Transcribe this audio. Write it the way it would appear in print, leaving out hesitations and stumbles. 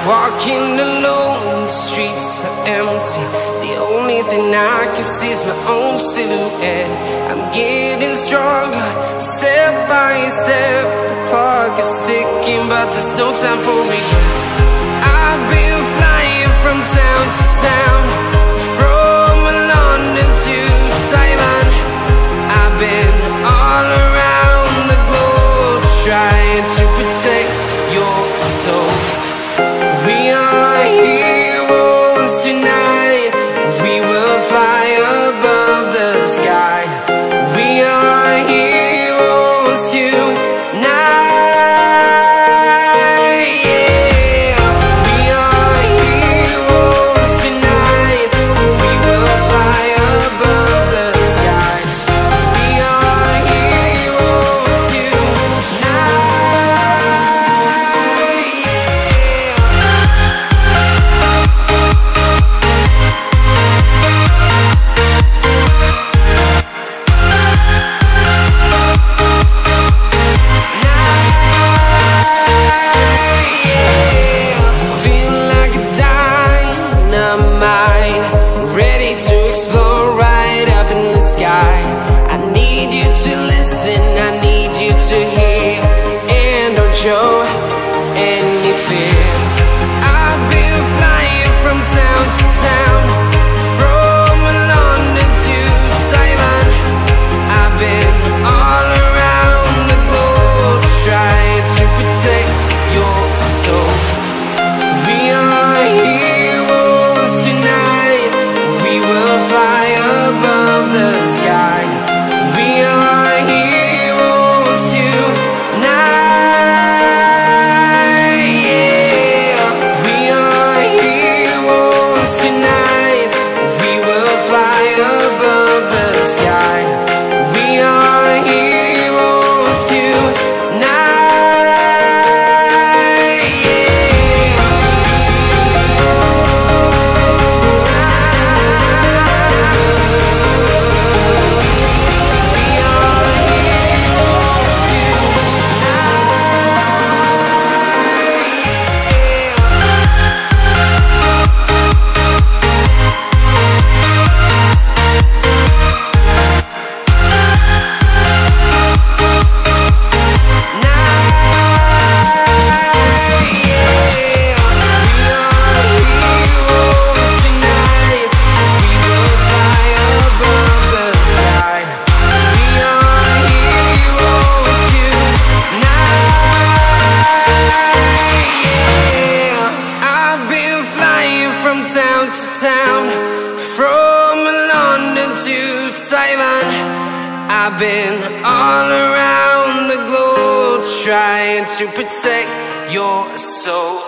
Walking alone, the streets are empty. The only thing I can see is my own silhouette. I'm getting stronger, step by step. The clock is ticking, but there's no time for regrets. I've been flying from town to town, from London to Taiwan. I've been all around the globe, trying to protect your soul. We are heroes tonight. We will fly above the sky. We are heroes tonight. Yeah. We are heroes tonight. We will fly above the sky. We are heroes tonight. I need you to listen, I need you to hear, and don't show any fear. I've been flying from town to town, from London to Taiwan. I've been all around the globe, trying to protect your soul. We are heroes tonight. We will fly above the sky. We are heroes tonight. Yeah. We are heroes tonight. We will fly above the sky. We are heroes tonight. Town to town, from London to Taiwan. I've been all around the globe, trying to protect your soul.